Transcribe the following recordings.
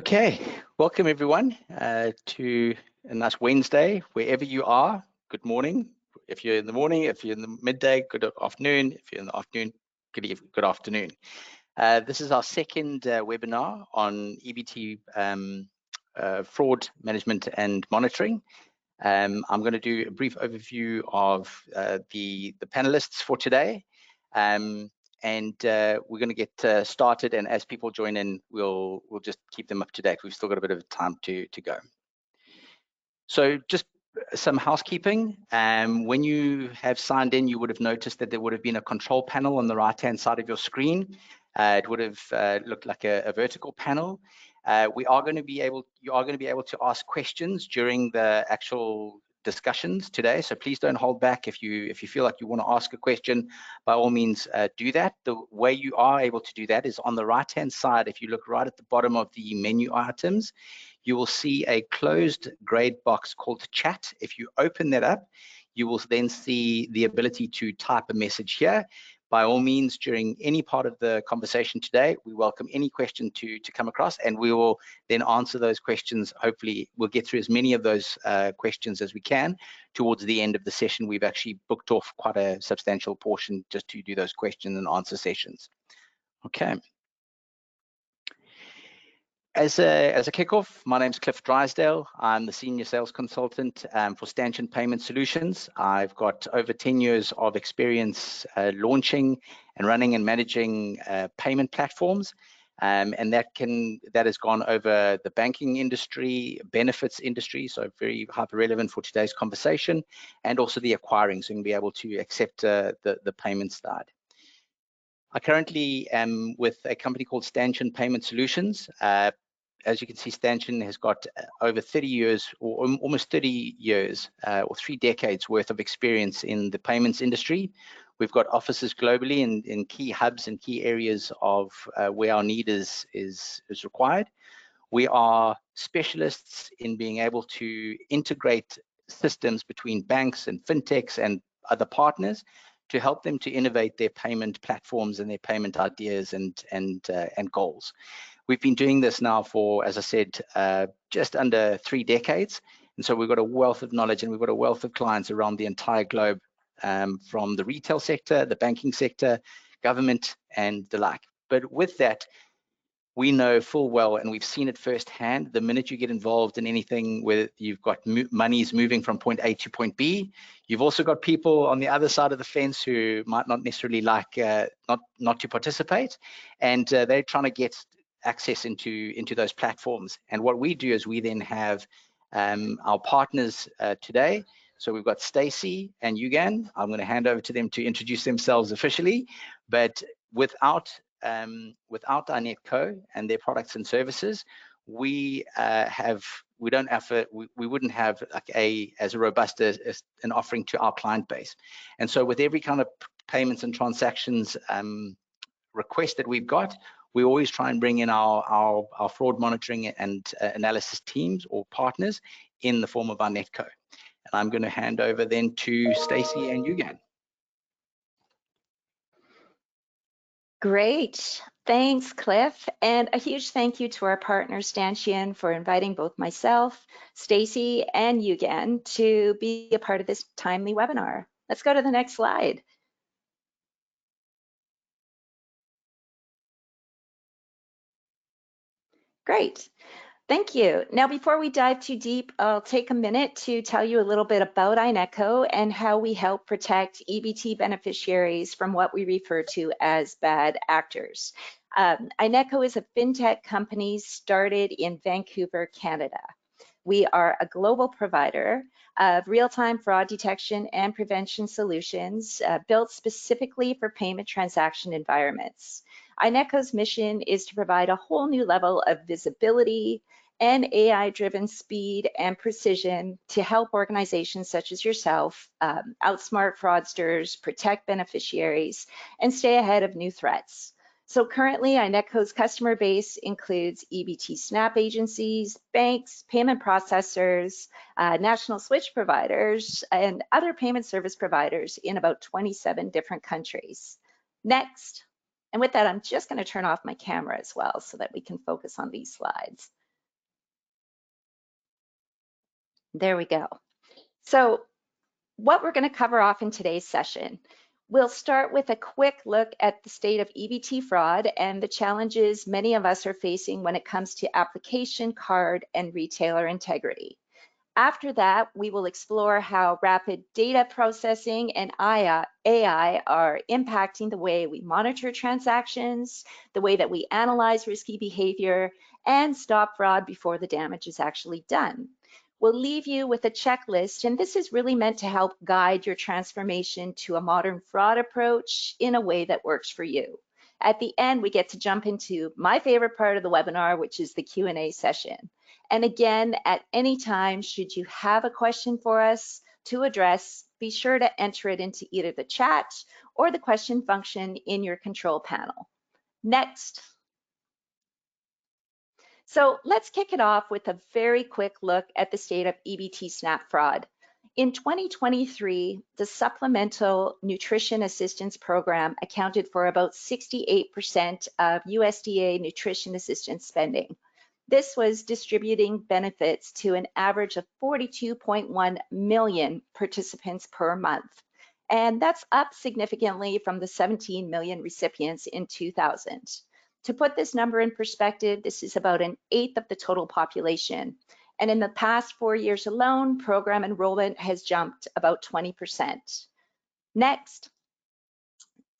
Okay, welcome everyone to a nice Wednesday, wherever you are. Good morning. If you're in the morning, if you're in the midday, good afternoon. If you're in the afternoon, good afternoon. This is our second webinar on EBT fraud management and monitoring. I'm going to do a brief overview of the panelists for today. And we're going to get started, and as people join in, we'll just keep them up to date. We've still got a bit of time to go. So just some housekeeping. When you have signed in, you would have noticed that there would have been a control panel on the right-hand side of your screen. It would have looked like a vertical panel. You are going to be able to ask questions during the actual discussions today, so please don't hold back. If you feel like you want to ask a question, by all means do that. The way you are able to do that is on the right hand side. If you look right at the bottom of the menu items, you will see a closed grey box called chat. If you open that up, you will then see the ability to type a message here. By all means, during any part of the conversation today, we welcome any question to come across, and we will then answer those questions. Hopefully, we'll get through as many of those questions as we can towards the end of the session. We've actually booked off quite a substantial portion just to do those question and answer sessions. Okay. As a kickoff, my name's Cliff Drysdale. I'm the Senior Sales Consultant for Stanchion Payment Solutions. I've got over 10 years of experience launching and running and managing payment platforms. And that has gone over the banking industry, benefits industry, so very hyper relevant for today's conversation, and also the acquiring, so you can be able to accept the payment side. I currently am with a company called Stanchion Payment Solutions. As you can see, Stanchion has got over 30 years, or almost 30 years, or 3 decades worth of experience in the payments industry. We've got offices globally in key hubs and key areas of where our need is required. We are specialists in being able to integrate systems between banks and fintechs and other partners to help them to innovate their payment platforms and their payment ideas and goals. We've been doing this now for, as I said, just under 3 decades. And so we've got a wealth of knowledge, and we've got a wealth of clients around the entire globe, from the retail sector, the banking sector, government, and the like. But with that, we know full well, and we've seen it firsthand, the minute you get involved in anything where you've got monies moving from point A to point B, you've also got people on the other side of the fence who might not necessarily like not to participate, and they're trying to get access into those platforms. And what we do is we then have our partners today. So we've got Stacey and Yugan. I'm going to hand over to them to introduce themselves officially, but without iNetco and their products and services, we wouldn't have like as robust as an offering to our client base. And so with every kind of payments and transactions request that we've got, we always try and bring in our fraud monitoring and analysis teams or partners in the form of iNetco. And I'm going to hand over then to Stacey and Yugan. Great, thanks Cliff, and a huge thank you to our partner Stanchion for inviting both myself, Stacey, and Yugan to be a part of this timely webinar. Let's go to the next slide. Great. Thank you. Now, before we dive too deep, I'll take a minute to tell you a little bit about iNetco and how we help protect EBT beneficiaries from what we refer to as bad actors. iNetco is a fintech company started in Vancouver, Canada. We are a global provider of real-time fraud detection and prevention solutions built specifically for payment transaction environments. iNetco's mission is to provide a whole new level of visibility and AI-driven speed and precision to help organizations such as yourself outsmart fraudsters, protect beneficiaries, and stay ahead of new threats. So currently, iNetco's customer base includes EBT SNAP agencies, banks, payment processors, national switch providers, and other payment service providers in about 27 different countries. Next. And with that, I'm just going to turn off my camera as well so that we can focus on these slides. There we go. So what we're going to cover off in today's session, we'll start with a quick look at the state of EBT fraud and the challenges many of us are facing when it comes to application, card, and retailer integrity. After that, we will explore how rapid data processing and AI are impacting the way we monitor transactions, the way that we analyze risky behavior, and stop fraud before the damage is actually done. We'll leave you with a checklist, and this is really meant to help guide your transformation to a modern fraud approach in a way that works for you. At the end, we get to jump into my favorite part of the webinar, which is the Q&A session. And again, at any time, should you have a question for us to address, be sure to enter it into either the chat or the question function in your control panel. Next. So let's kick it off with a very quick look at the state of EBT SNAP fraud. In 2023, the Supplemental Nutrition Assistance Program accounted for about 68% of USDA nutrition assistance spending. This was distributing benefits to an average of 42.1 million participants per month. And that's up significantly from the 17 million recipients in 2000. To put this number in perspective, this is about an eighth of the total population. And in the past 4 years alone, program enrollment has jumped about 20%. Next.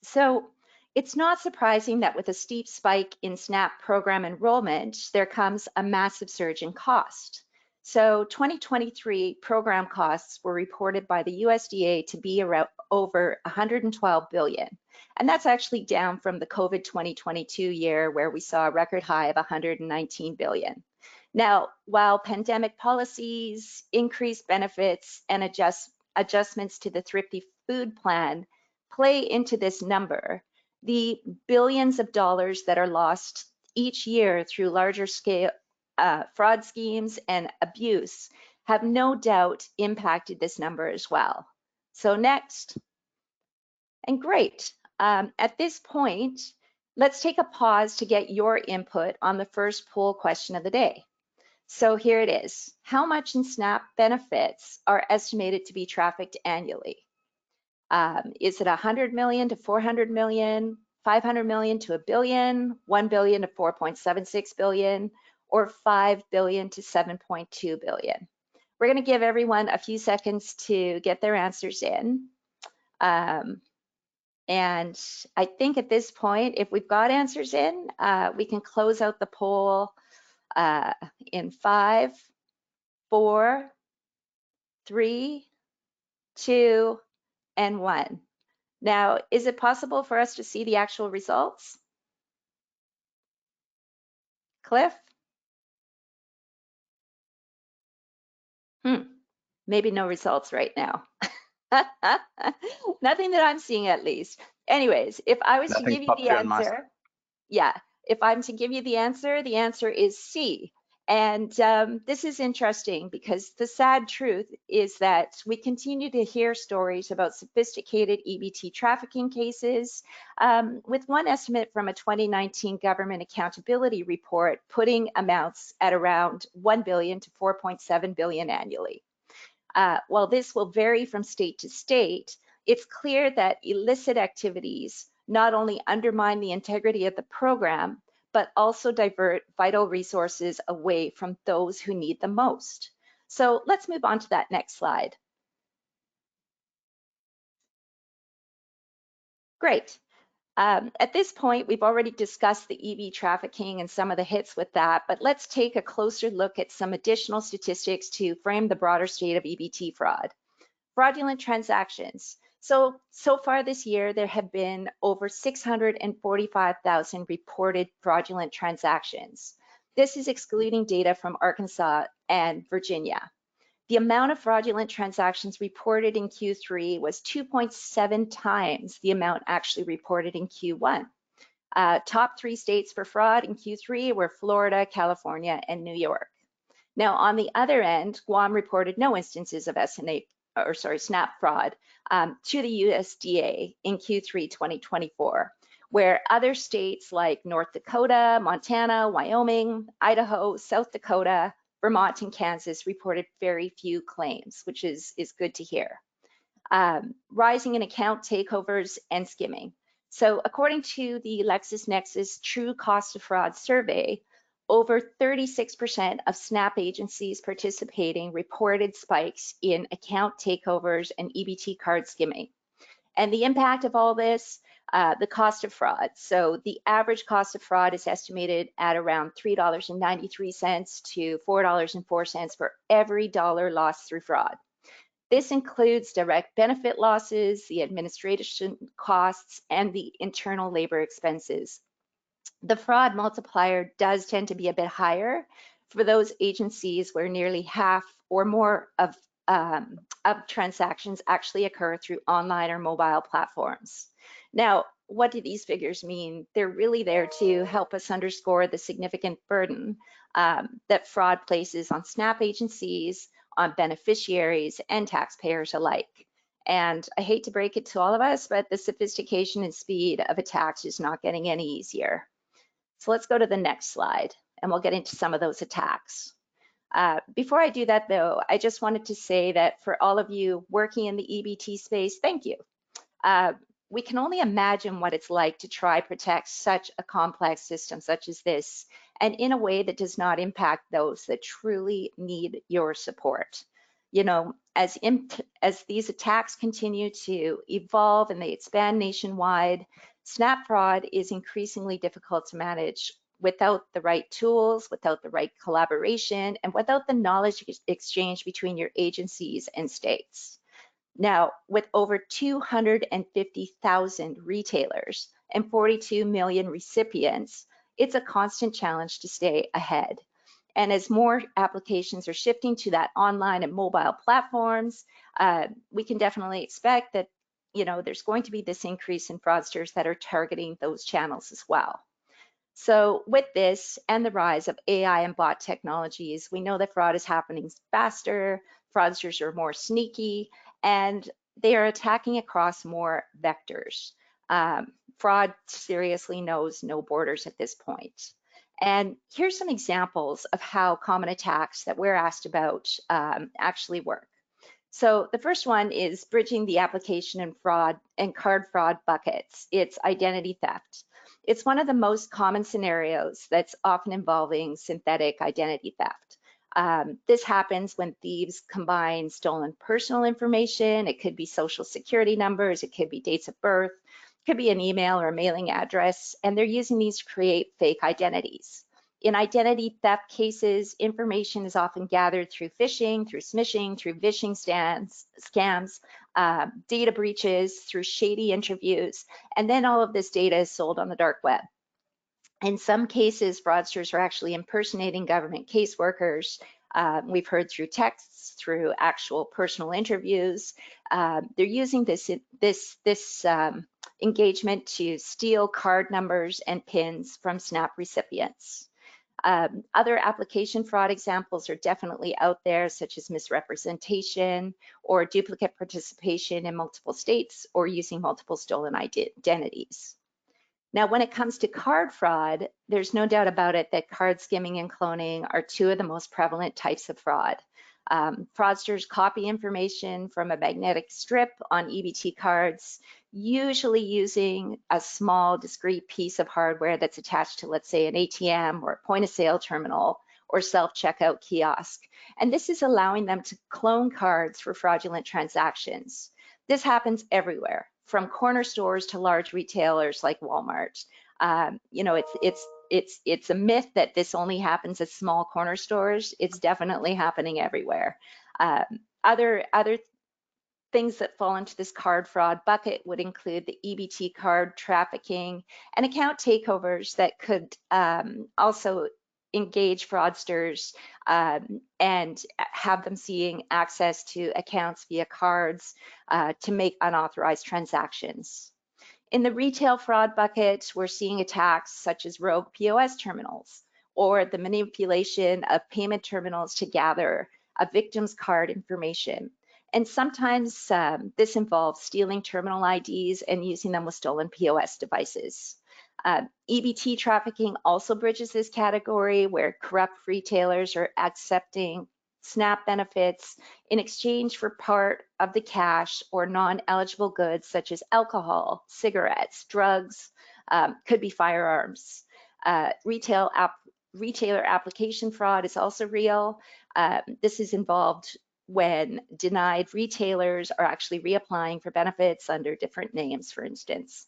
So it's not surprising that with a steep spike in SNAP program enrollment, there comes a massive surge in cost. So 2023 program costs were reported by the USDA to be around over 112 billion. And that's actually down from the COVID 2022 year where we saw a record high of 119 billion. Now, while pandemic policies, increased benefits, and adjustments to the Thrifty Food Plan play into this number, the billions of dollars that are lost each year through larger scale fraud schemes and abuse have no doubt impacted this number as well. So next, and great. At this point, let's take a pause to get your input on the first poll question of the day. So here it is. How much in SNAP benefits are estimated to be trafficked annually? Is it 100 million to 400 million, 500 million to a billion, 1 billion to 4.76 billion, or 5 billion to 7.2 billion? We're going to give everyone a few seconds to get their answers in. And I think at this point, if we've got answers in, we can close out the poll in 5, 4, 3, 2, and 1. Now, is it possible for us to see the actual results? Cliff? Maybe no results right now. Nothing that I'm seeing at least. Anyways, if I was to give you the answer, if I'm to give you the answer is C. And this is interesting because the sad truth is that we continue to hear stories about sophisticated EBT trafficking cases, with one estimate from a 2019 government accountability report putting amounts at around 1 billion to 4.7 billion annually. While this will vary from state to state, it's clear that illicit activities not only undermine the integrity of the program, but also divert vital resources away from those who need them most. So let's move on to that next slide. Great. At this point, we've already discussed the EV trafficking and some of the hits with that, but let's take a closer look at some additional statistics to frame the broader state of EBT fraud. Fraudulent transactions. So far this year, there have been over 645,000 reported fraudulent transactions. This is excluding data from Arkansas and Virginia. The amount of fraudulent transactions reported in Q3 was 2.7 times the amount actually reported in Q1. Top 3 states for fraud in Q3 were Florida, California, and New York. Now, on the other end, Guam reported no instances of SNAP fraud to the USDA in Q3 2024, where other states like North Dakota, Montana, Wyoming, Idaho, South Dakota, Vermont and Kansas reported very few claims, which is good to hear. Rising in account takeovers and skimming. So according to the LexisNexis True Cost of Fraud survey, over 36% of SNAP agencies participating reported spikes in account takeovers and EBT card skimming. And the impact of all this, the cost of fraud. So the average cost of fraud is estimated at around $3.93 to $4.04 for every dollar lost through fraud. This includes direct benefit losses, the administration costs, and the internal labor expenses. The fraud multiplier does tend to be a bit higher for those agencies where nearly half or more of transactions actually occur through online or mobile platforms. Now, what do these figures mean? They're really there to help us underscore the significant burden that fraud places on SNAP agencies, on beneficiaries, and taxpayers alike. And I hate to break it to all of us, but the sophistication and speed of attacks is not getting any easier. So let's go to the next slide, and we'll get into some of those attacks. Before I do that, though, I just wanted to say that for all of you working in the EBT space, thank you. We can only imagine what it's like to try protect such a complex system such as this, and in a way that does not impact those that truly need your support. You know, as these attacks continue to evolve and they expand nationwide, SNAP fraud is increasingly difficult to manage without the right tools, without the right collaboration, and without the knowledge exchange between your agencies and states. Now, with over 250,000 retailers and 42 million recipients, it's a constant challenge to stay ahead. And as more applications are shifting to that online and mobile platforms, we can definitely expect that, you know, there's going to be this increase in fraudsters that are targeting those channels as well. So with this and the rise of AI and bot technologies, we know that fraud is happening faster, fraudsters are more sneaky, and they are attacking across more vectors. Fraud seriously knows no borders at this point. And here's some examples of how common attacks that we're asked about actually work. So the first one is bridging the application and fraud and card fraud buckets. It's identity theft. It's one of the most common scenarios that's often involving synthetic identity theft. This happens when thieves combine stolen personal information. It could be social security numbers, it could be dates of birth, it could be an email or a mailing address, and they're using these to create fake identities. In identity theft cases, information is often gathered through phishing, through smishing, through vishing scams, data breaches, through shady interviews, and then all of this data is sold on the dark web. In some cases, fraudsters are actually impersonating government caseworkers. We've heard through texts, through actual personal interviews. They're using this engagement to steal card numbers and PINs from SNAP recipients. Other application fraud examples are definitely out there, such as misrepresentation or duplicate participation in multiple states or using multiple stolen identities. Now, when it comes to card fraud, there's no doubt about it that card skimming and cloning are two of the most prevalent types of fraud. Fraudsters copy information from a magnetic strip on EBT cards, usually using a small discrete piece of hardware that's attached to, let's say, an ATM or a point of sale terminal or self-checkout kiosk. And this is allowing them to clone cards for fraudulent transactions. This happens everywhere, from corner stores to large retailers like Walmart. You know, it's a myth that this only happens at small corner stores. It's definitely happening everywhere. Other things that fall into this card fraud bucket would include the EBT card trafficking and account takeovers that could also engage fraudsters and have them seeing access to accounts via cards to make unauthorized transactions. In the retail fraud bucket, we're seeing attacks such as rogue POS terminals or the manipulation of payment terminals to gather a victim's card information. And sometimes this involves stealing terminal IDs and using them with stolen POS devices. EBT trafficking also bridges this category where corrupt retailers are accepting SNAP benefits in exchange for part of the cash or non-eligible goods such as alcohol, cigarettes, drugs, could be firearms. Retailer application fraud is also real. This is involved when denied retailers are actually reapplying for benefits under different names, for instance.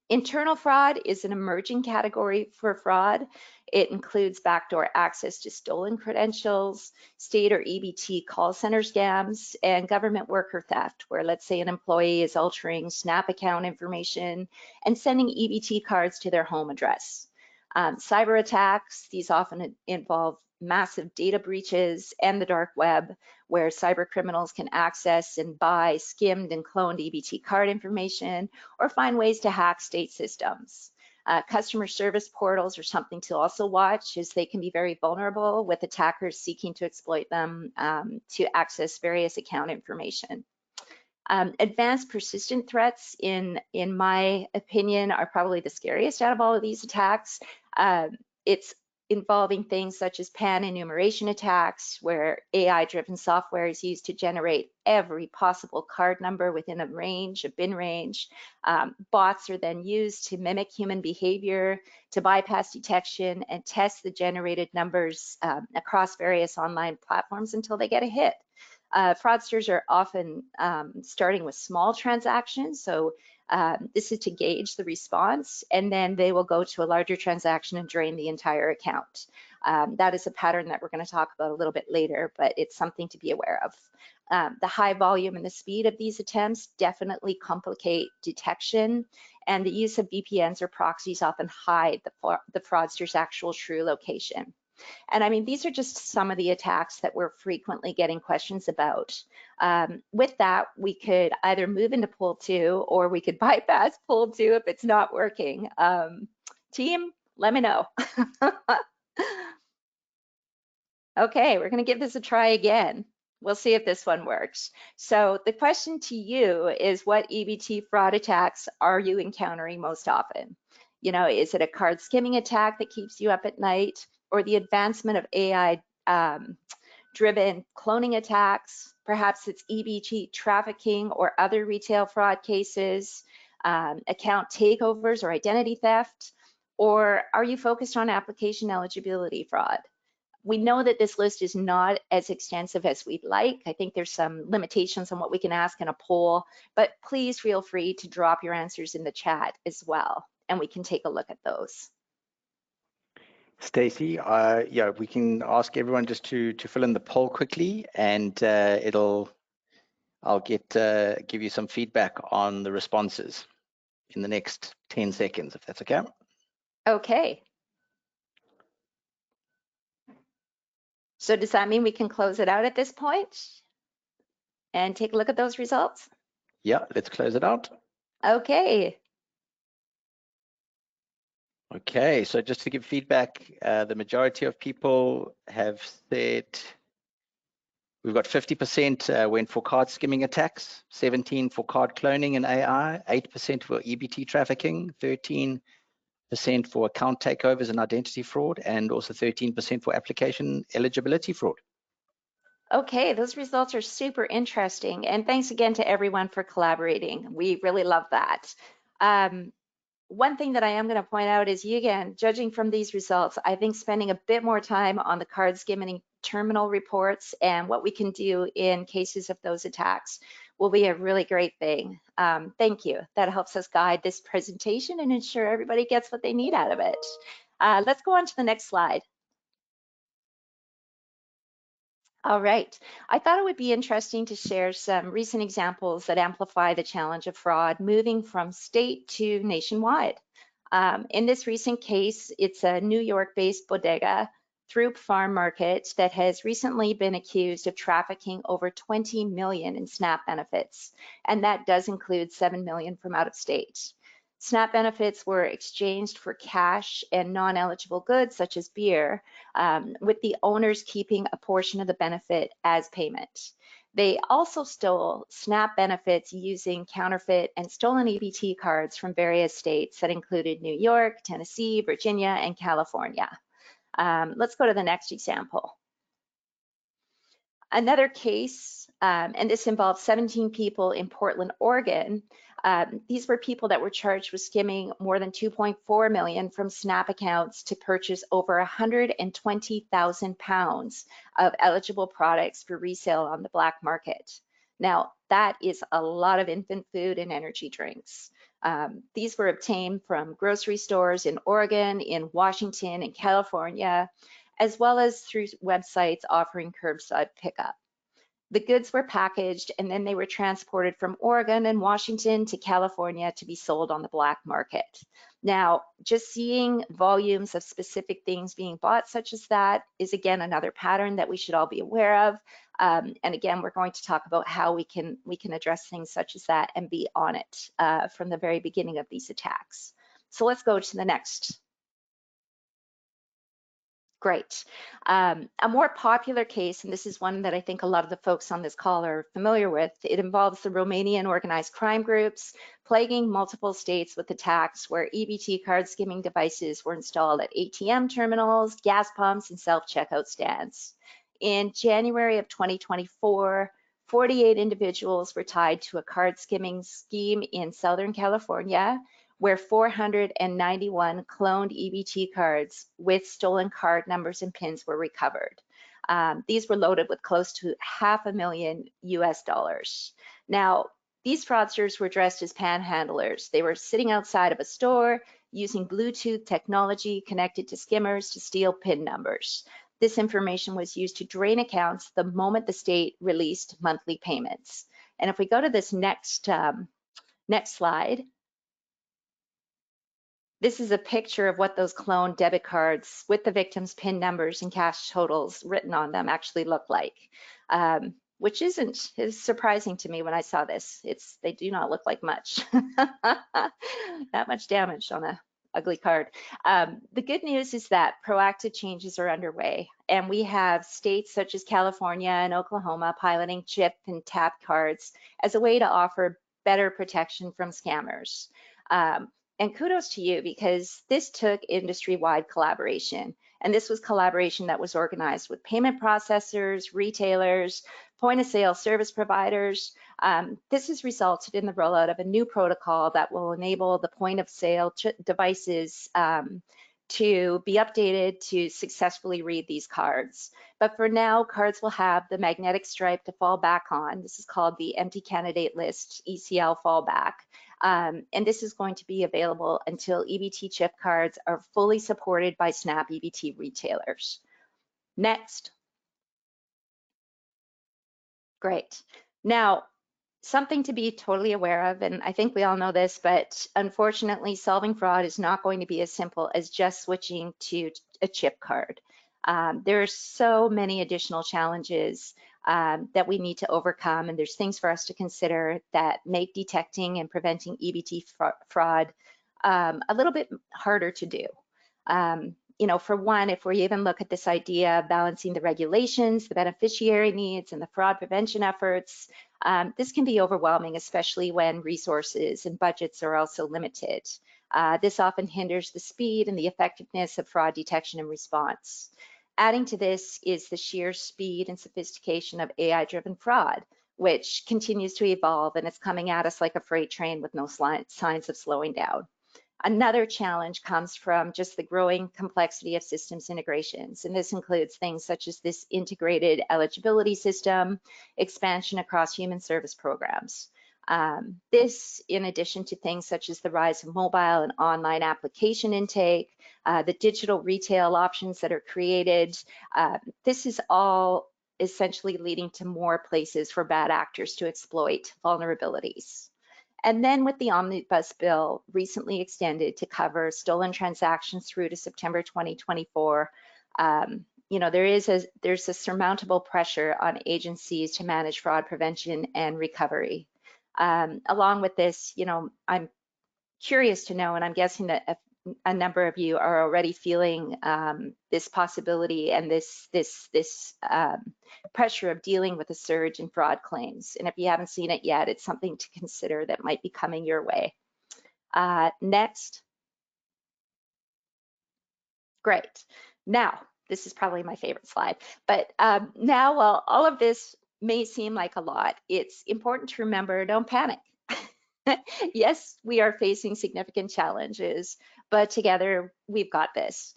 Internal fraud is an emerging category for fraud. It includes backdoor access to stolen credentials, state or EBT call center scams, and government worker theft, where let's say an employee is altering SNAP account information and sending EBT cards to their home address. Cyber attacks, these often involve massive data breaches and the dark web, where cyber criminals can access and buy skimmed and cloned EBT card information or find ways to hack state systems. Customer service portals are something to also watch, as they can be very vulnerable with attackers seeking to exploit them to access various account information. Advanced persistent threats, in my opinion, are probably the scariest out of all of these attacks. It's involving things such as pan enumeration attacks, where AI-driven software is used to generate every possible card number within a range, a bin range. Bots are then used to mimic human behavior, to bypass detection and test the generated numbers across various online platforms until they get a hit. Fraudsters are often starting with small transactions, so this is to gauge the response, and then they will go to a larger transaction and drain the entire account. That is a pattern that we're going to talk about a little bit later, but it's something to be aware of. The high volume and the speed of these attempts definitely complicate detection, and the use of VPNs or proxies often hide the fraudster's actual true location. And I mean, these are just some of the attacks that we're frequently getting questions about. With that, we could either move into poll 2 or we could bypass poll 2 if it's not working. Team, let me know. Okay, we're going to give this a try again. We'll see if this one works. So the question to you is, what EBT fraud attacks are you encountering most often? You know, is it a card skimming attack that keeps you up at night, or the advancement of AI driven cloning attacks? Perhaps it's EBT trafficking or other retail fraud cases, account takeovers or identity theft, or are you focused on application eligibility fraud? We know that this list is not as extensive as we'd like. I think there's some limitations on what we can ask in a poll, but please feel free to drop your answers in the chat as well, and we can take a look at those. Stacey, yeah, we can ask everyone just to fill in the poll quickly, and I'll give you some feedback on the responses in the next 10 seconds, if that's okay. Okay. So does that mean we can close it out at this point and take a look at those results? Yeah, let's close it out. Okay. Okay, so just to give feedback, the majority of people have said we've got 50% went for card skimming attacks, 17% for card cloning and AI, 8% for EBT trafficking, 13% for account takeovers and identity fraud, and also 13% for application eligibility fraud. Okay, those results are super interesting. And thanks again to everyone for collaborating. We really love that. One thing that I am going to point out is, again, judging from these results, I think spending a bit more time on the card skimming terminal reports and what we can do in cases of those attacks will be a really great thing. Thank you. That helps us guide this presentation and ensure everybody gets what they need out of it. Let's go on to the next slide. All right, I thought it would be interesting to share some recent examples that amplify the challenge of fraud moving from state to nationwide. In this recent case, it's a New York-based bodega, Throop Farm Market, that has recently been accused of trafficking over 20 million in SNAP benefits, and that does include 7 million from out of state. SNAP benefits were exchanged for cash and non-eligible goods such as beer, with the owners keeping a portion of the benefit as payment. They also stole SNAP benefits using counterfeit and stolen EBT cards from various states that included New York, Tennessee, Virginia, and California. Let's go to the next example. Another case, and this involved 17 people in Portland, Oregon. These were people that were charged with skimming more than 2.4 million from SNAP accounts to purchase over 120,000 pounds of eligible products for resale on the black market. Now, that is a lot of infant food and energy drinks. These were obtained from grocery stores in Oregon, in Washington, and California, as well as through websites offering curbside pickup. The goods were packaged and then they were transported from Oregon and Washington to California to be sold on the black market. Now, just seeing volumes of specific things being bought such as that is again another pattern that we should all be aware of. And again, we're going to talk about how we can address things such as that and be on it from the very beginning of these attacks. So let's go to the next. Great. A more popular case, and this is one that I think a lot of the folks on this call are familiar with, it involves the Romanian organized crime groups plaguing multiple states with attacks where EBT card skimming devices were installed at ATM terminals, gas pumps, and self-checkout stands. In January of 2024, 48 individuals were tied to a card skimming scheme in Southern California, where 491 cloned EBT cards with stolen card numbers and pins were recovered. These were loaded with close to $500,000 US. Now, these fraudsters were dressed as panhandlers. They were sitting outside of a store using Bluetooth technology connected to skimmers to steal PIN numbers. This information was used to drain accounts the moment the state released monthly payments. And if we go to this next slide, this is a picture of what those cloned debit cards with the victim's PIN numbers and cash totals written on them actually look like, which is surprising to me when I saw this. They do not look like much, that much damage on a ugly card. The good news is that proactive changes are underway, and we have states such as California and Oklahoma piloting chip and tap cards as a way to offer better protection from scammers. And kudos to you, because this took industry-wide collaboration. And this was collaboration that was organized with payment processors, retailers, point-of-sale service providers. This has resulted in the rollout of a new protocol that will enable the point-of-sale devices to be updated to successfully read these cards. But for now, cards will have the magnetic stripe to fall back on. This is called the Empty Candidate List, ECL fallback. And this is going to be available until EBT chip cards are fully supported by SNAP EBT retailers. Next. Great. Now, something to be totally aware of, and I think we all know this, but unfortunately, solving fraud is not going to be as simple as just switching to a chip card. There are so many additional challenges that we need to overcome, and there's things for us to consider that make detecting and preventing EBT fraud a little bit harder to do. You know, for one, if we even look at this idea of balancing the regulations, the beneficiary needs, and the fraud prevention efforts, this can be overwhelming, especially when resources and budgets are also limited. This often hinders the speed and the effectiveness of fraud detection and response. Adding to this is the sheer speed and sophistication of AI-driven fraud, which continues to evolve, and it's coming at us like a freight train with no signs of slowing down. Another challenge comes from just the growing complexity of systems integrations, and this includes things such as this integrated eligibility system, expansion across human service programs. This, in addition to things such as the rise of mobile and online application intake, the digital retail options that are created, this is all essentially leading to more places for bad actors to exploit vulnerabilities. And then with the Omnibus bill recently extended to cover stolen transactions through to September 2024, you know, there's a surmountable pressure on agencies to manage fraud prevention and recovery. Along with this, you know, I'm curious to know, and I'm guessing that a number of you are already feeling this possibility and this pressure of dealing with a surge in fraud claims. And if you haven't seen it yet, it's something to consider that might be coming your way. Next. Great. Now, this is probably my favorite slide, but now, while all of this may seem like a lot, it's important to remember, don't panic. Yes, we are facing significant challenges, but together we've got this.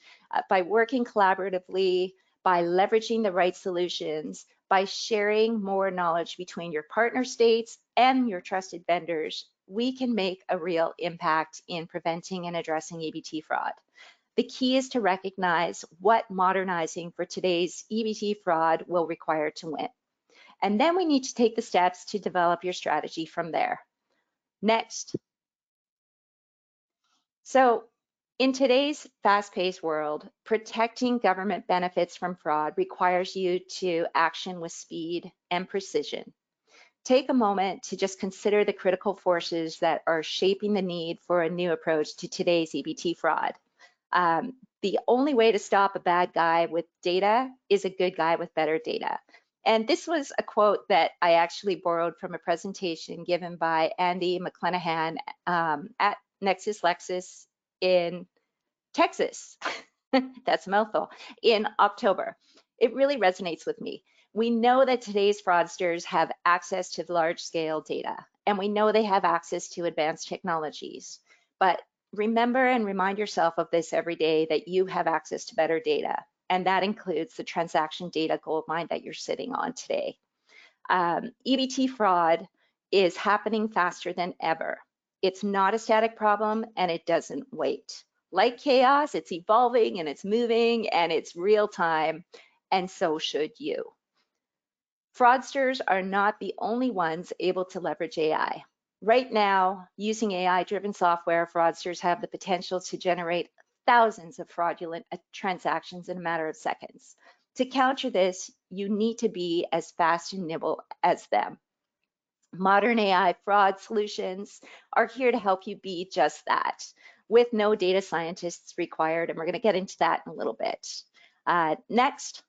By working collaboratively, by leveraging the right solutions, by sharing more knowledge between your partner states and your trusted vendors, we can make a real impact in preventing and addressing EBT fraud. The key is to recognize what modernizing for today's EBT fraud will require to win. And then we need to take the steps to develop your strategy from there. Next. So in today's fast-paced world, protecting government benefits from fraud requires you to action with speed and precision. Take a moment to just consider the critical forces that are shaping the need for a new approach to today's EBT fraud. The only way to stop a bad guy with data is a good guy with better data. And this was a quote that I actually borrowed from a presentation given by Andy McClenahan at Nexus Lexis in Texas. That's a mouthful, in October. It really resonates with me. We know that today's fraudsters have access to large-scale data, and we know they have access to advanced technologies. But remember and remind yourself of this every day, that you have access to better data, and that includes the transaction data goldmine that you're sitting on today. EBT fraud is happening faster than ever. It's not a static problem, and it doesn't wait. Like chaos, it's evolving and it's moving and it's real time, and so should you. Fraudsters are not the only ones able to leverage AI. Right now, using AI-driven software, fraudsters have the potential to generate thousands of fraudulent transactions in a matter of seconds. To counter this, you need to be as fast and nimble as them. Modern AI fraud solutions are here to help you be just that, with no data scientists required, and we're going to get into that in a little bit. Next.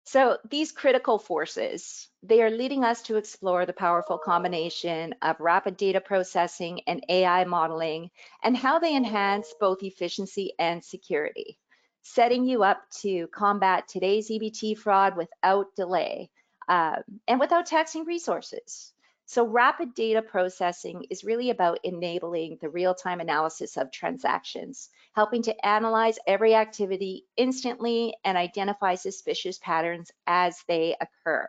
So these critical forces, they are leading us to explore the powerful combination of rapid data processing and AI modeling, and how they enhance both efficiency and security, setting you up to combat today's EBT fraud without delay and without taxing resources. So rapid data processing is really about enabling the real-time analysis of transactions, helping to analyze every activity instantly and identify suspicious patterns as they occur.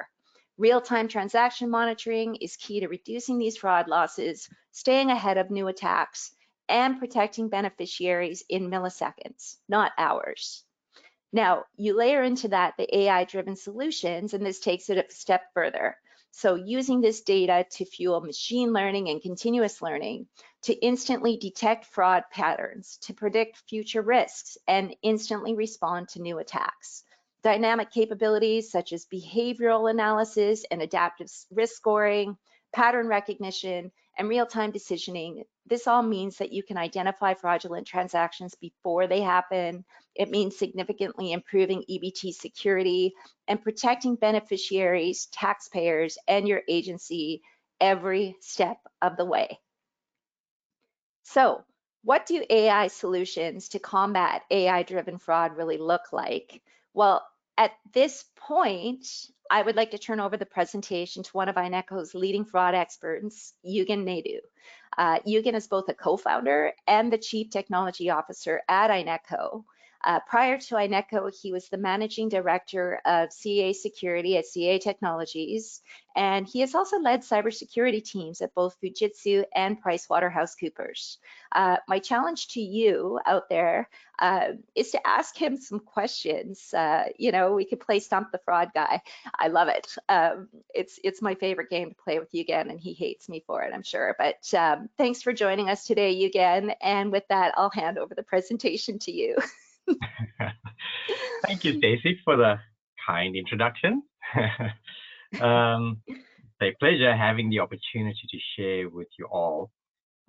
Real-time transaction monitoring is key to reducing these fraud losses, staying ahead of new attacks, and protecting beneficiaries in milliseconds, not hours. Now, you layer into that the AI-driven solutions, and this takes it a step further. So using this data to fuel machine learning and continuous learning to instantly detect fraud patterns, to predict future risks, and instantly respond to new attacks. Dynamic capabilities such as behavioral analysis and adaptive risk scoring, pattern recognition, and real-time decisioning. This all means that you can identify fraudulent transactions before they happen. It means significantly improving EBT security and protecting beneficiaries, taxpayers, and your agency every step of the way. So, what do AI solutions to combat AI-driven fraud really look like? Well, at this point, I would like to turn over the presentation to one of Ineco's leading fraud experts, Eugen Naidoo. Eugen is both a co-founder and the Chief Technology Officer at Ineco. Prior to Ineco, he was the Managing Director of CA Security at CA Technologies, and he has also led cybersecurity teams at both Fujitsu and PricewaterhouseCoopers. My challenge to you out there is to ask him some questions. You know, we could play Stump the Fraud Guy. I love it. It's my favorite game to play with Eugen, and he hates me for it, I'm sure. But thanks for joining us today, Eugen. And with that, I'll hand over the presentation to you. Thank you, Stacey, for the kind introduction. It's a pleasure having the opportunity to share with you all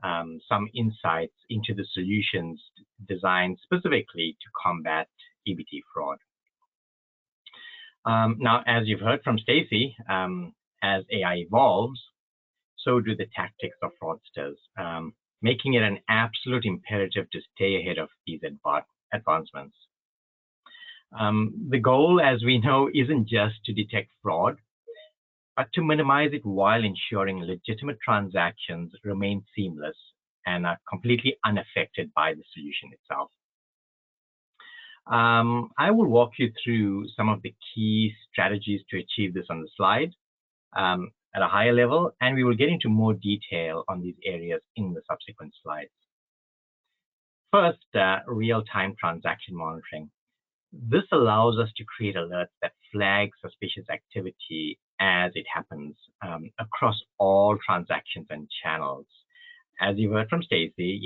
some insights into the solutions designed specifically to combat EBT fraud. Now, as you've heard from Stacey, as AI evolves, so do the tactics of fraudsters, making it an absolute imperative to stay ahead of these advancements. The goal, as we know, isn't just to detect fraud, but to minimize it while ensuring legitimate transactions remain seamless and are completely unaffected by the solution itself. I will walk you through some of the key strategies to achieve this on the slide at a higher level, and we will get into more detail on these areas in the subsequent slides. First, real-time transaction monitoring. This allows us to create alerts that flag suspicious activity as it happens across all transactions and channels. As you heard from Stacey,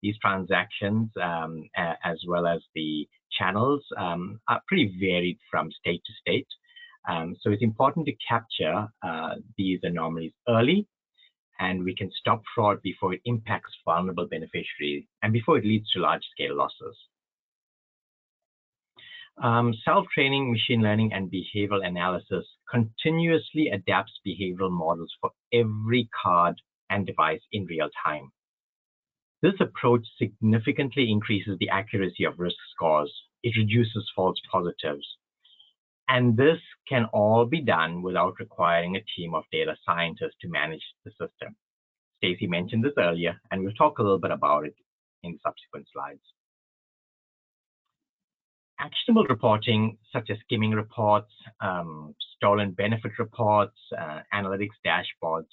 these transactions as well as the channels are pretty varied from state to state. So it's important to capture these anomalies early, and we can stop fraud before it impacts vulnerable beneficiaries and before it leads to large-scale losses. Self-training, machine learning, and behavioral analysis continuously adapts behavioral models for every card and device in real time. This approach significantly increases the accuracy of risk scores. It reduces false positives. And this can all be done without requiring a team of data scientists to manage the system. Stacey mentioned this earlier, and we'll talk a little bit about it in subsequent slides. Actionable reporting, such as skimming reports, stolen benefit reports, analytics dashboards,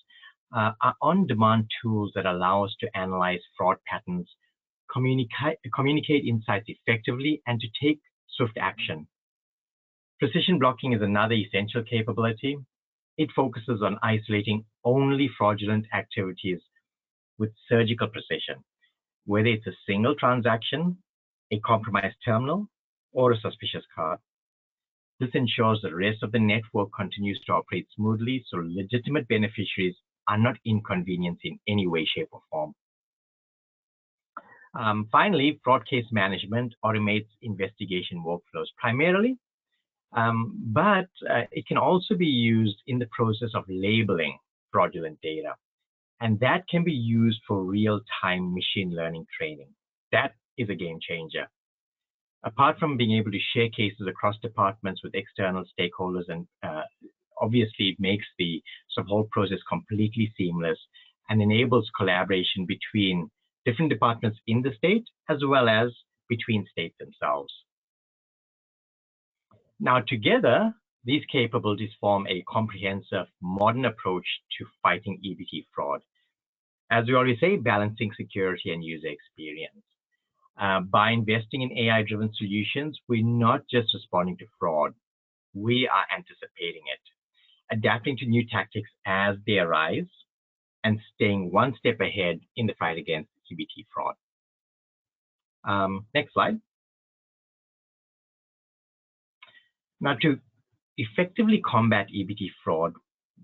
are on-demand tools that allow us to analyze fraud patterns, communicate insights effectively, and to take swift action. Precision blocking is another essential capability. It focuses on isolating only fraudulent activities with surgical precision, whether it's a single transaction, a compromised terminal, or a suspicious card. This ensures the rest of the network continues to operate smoothly, so legitimate beneficiaries are not inconvenienced in any way, shape, or form. Finally, fraud case management automates investigation workflows primarily, but it can also be used in the process of labeling fraudulent data. And that can be used for real-time machine learning training. That is a game changer. Apart from being able to share cases across departments with external stakeholders, and obviously it makes the whole process completely seamless and enables collaboration between different departments in the state as well as between states themselves. Now, together, these capabilities form a comprehensive, modern approach to fighting EBT fraud. As we already say, balancing security and user experience. By investing in AI-driven solutions, we're not just responding to fraud, we are anticipating it, adapting to new tactics as they arise, and staying one step ahead in the fight against EBT fraud. Next slide. Now, to effectively combat EBT fraud,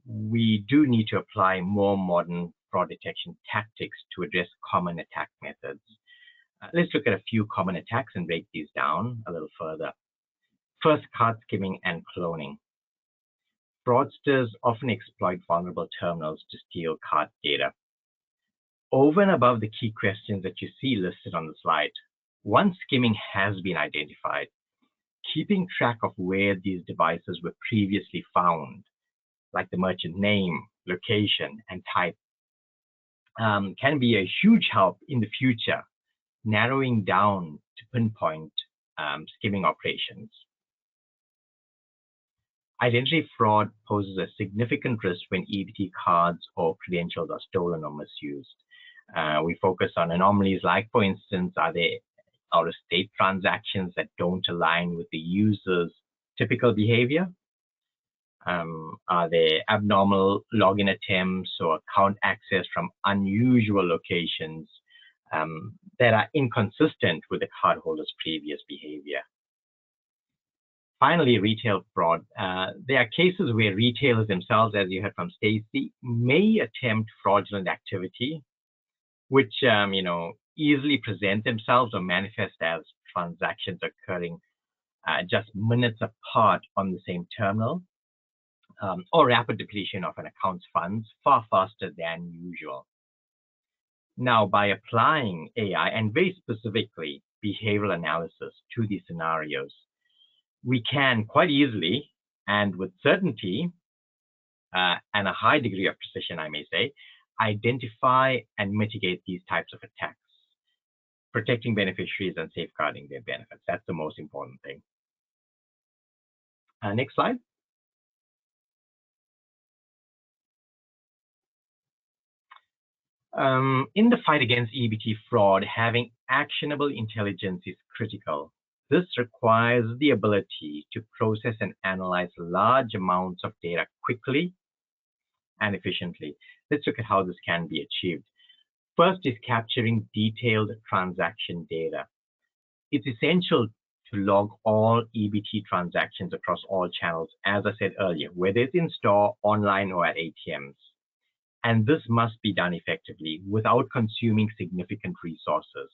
we do need to apply more modern fraud detection tactics to address common attack methods. Let's look at a few common attacks and break these down a little further. First, card skimming and cloning. Fraudsters often exploit vulnerable terminals to steal card data. Over and above the key questions that you see listed on the slide, once skimming has been identified, keeping track of where these devices were previously found, like the merchant name, location, and type, can be a huge help in the future, narrowing down to pinpoint skimming operations. Identity fraud poses a significant risk when EBT cards or credentials are stolen or misused. We focus on anomalies like, for instance, are there out-of-state transactions that don't align with the user's typical behavior? Are there abnormal login attempts or account access from unusual locations that are inconsistent with the cardholder's previous behavior? Finally, retail fraud. There are cases where retailers themselves, as you heard from Stacey, may attempt fraudulent activity which easily present themselves or manifest as transactions occurring just minutes apart on the same terminal, or rapid depletion of an account's funds far faster than usual. Now, by applying AI and very specifically behavioral analysis to these scenarios, we can quite easily and with certainty and a high degree of precision, I may say, identify and mitigate these types of attacks, protecting beneficiaries and safeguarding their benefits. That's the most important thing. Next slide. In the fight against EBT fraud, having actionable intelligence is critical. This requires the ability to process and analyze large amounts of data quickly and efficiently. Let's look at how this can be achieved. First is capturing detailed transaction data. It's essential to log all EBT transactions across all channels, as I said earlier, whether it's in store, online, or at ATMs. And this must be done effectively without consuming significant resources.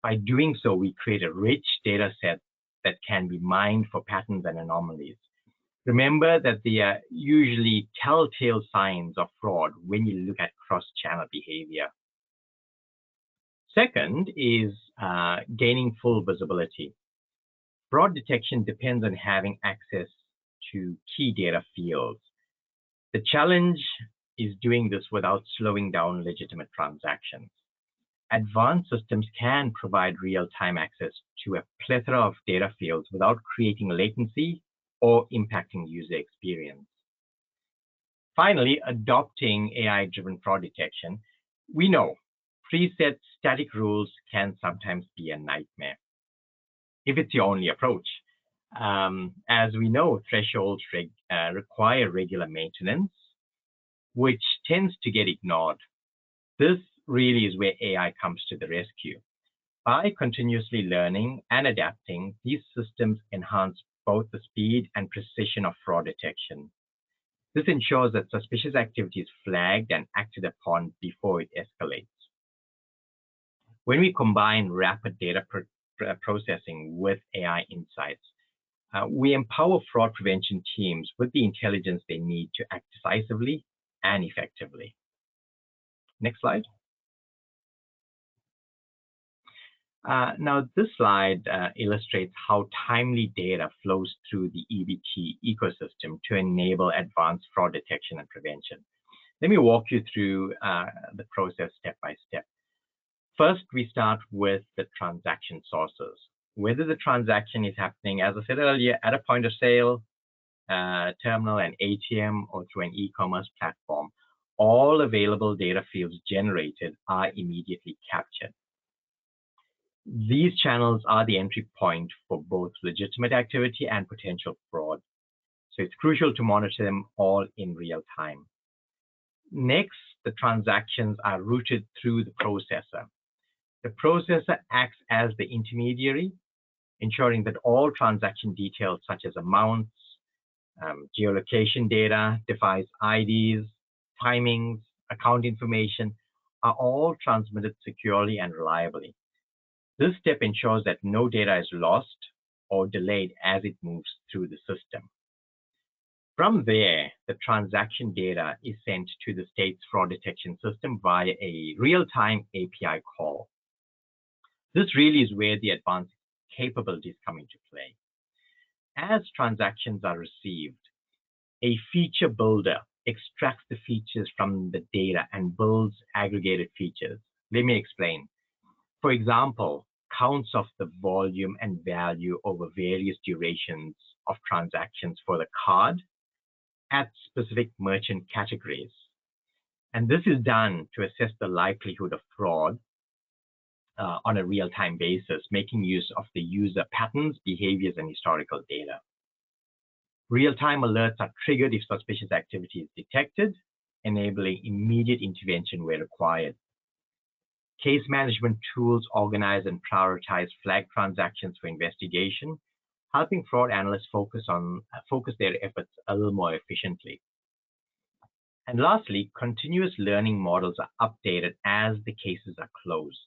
By doing so, we create a rich data set that can be mined for patterns and anomalies. Remember that there are usually telltale signs of fraud when you look at cross-channel behavior. Second is gaining full visibility. Fraud detection depends on having access to key data fields. The challenge is doing this without slowing down legitimate transactions. Advanced systems can provide real-time access to a plethora of data fields without creating latency or impacting user experience. Finally, adopting AI-driven fraud detection. We know preset static rules can sometimes be a nightmare if it's the only approach. As we know, thresholds require regular maintenance, which tends to get ignored. This really is where AI comes to the rescue. By continuously learning and adapting, these systems enhance both the speed and precision of fraud detection. This ensures that suspicious activity is flagged and acted upon before it escalates. When we combine rapid data processing with AI insights, we empower fraud prevention teams with the intelligence they need to act decisively and effectively. Next slide. Now, this slide illustrates how timely data flows through the EBT ecosystem to enable advanced fraud detection and prevention. Let me walk you through the process step by step. First, we start with the transaction sources. Whether the transaction is happening, as I said earlier, at a point of sale, terminal, an ATM, or through an e-commerce platform, all available data fields generated are immediately captured. These channels are the entry point for both legitimate activity and potential fraud. So it's crucial to monitor them all in real time. Next, the transactions are routed through the processor. The processor acts as the intermediary, ensuring that all transaction details such as amounts, geolocation data, device IDs, timings, account information are all transmitted securely and reliably. This step ensures that no data is lost or delayed as it moves through the system. From there, the transaction data is sent to the state's fraud detection system via a real-time API call. This really is where the advanced capabilities come into play. As transactions are received, a feature builder extracts the features from the data and builds aggregated features. Let me explain. For example, counts of the volume and value over various durations of transactions for the card at specific merchant categories. And this is done to assess the likelihood of fraud on a real-time basis, making use of the user patterns, behaviors, and historical data. Real-time alerts are triggered if suspicious activity is detected, enabling immediate intervention where required. Case management tools organize and prioritize flag transactions for investigation, helping fraud analysts focus their efforts a little more efficiently. And lastly, continuous learning models are updated as the cases are closed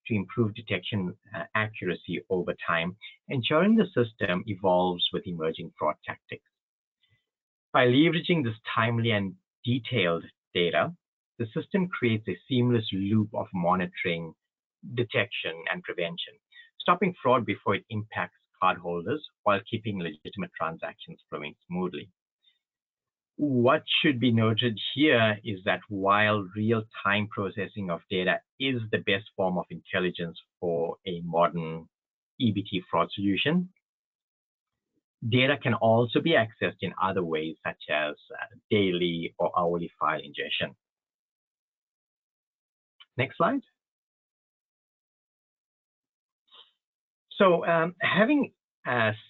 to improve detection accuracy over time, ensuring the system evolves with emerging fraud tactics. By leveraging this timely and detailed data, the system creates a seamless loop of monitoring, detection, and prevention, stopping fraud before it impacts cardholders while keeping legitimate transactions flowing smoothly. What should be noted here is that while real-time processing of data is the best form of intelligence for a modern EBT fraud solution, data can also be accessed in other ways, such as daily or hourly file ingestion. Next slide. So having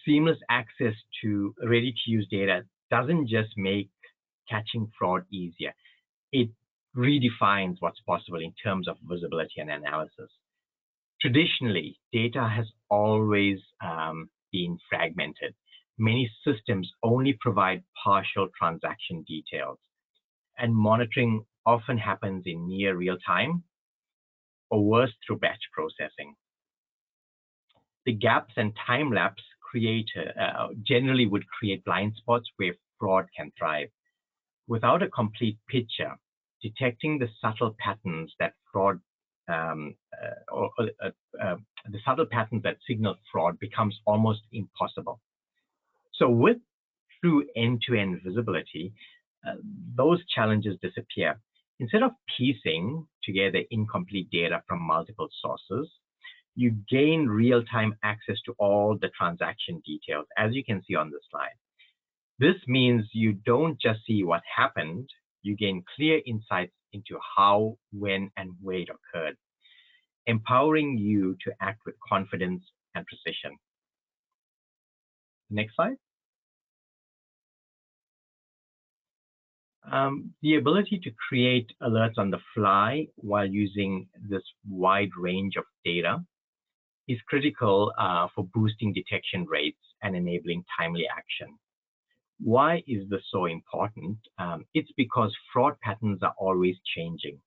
seamless access to ready-to-use data doesn't just make catching fraud easier. It redefines what's possible in terms of visibility and analysis. Traditionally, data has always been fragmented. Many systems only provide partial transaction details, and monitoring often happens in near real time, or worse, through batch processing. The gaps and time lapse generally would create blind spots where fraud can thrive. Without a complete picture, detecting the subtle patterns that the subtle patterns that signal fraud becomes almost impossible. So with true end-to-end visibility, those challenges disappear. Instead of piecing together incomplete data from multiple sources, you gain real-time access to all the transaction details, as you can see on the slide. This means you don't just see what happened, you gain clear insights into how, when, and where it occurred, empowering you to act with confidence and precision. Next slide. The ability to create alerts on the fly while using this wide range of data is critical for boosting detection rates and enabling timely action. Why is this so important? It's because fraud patterns are always changing.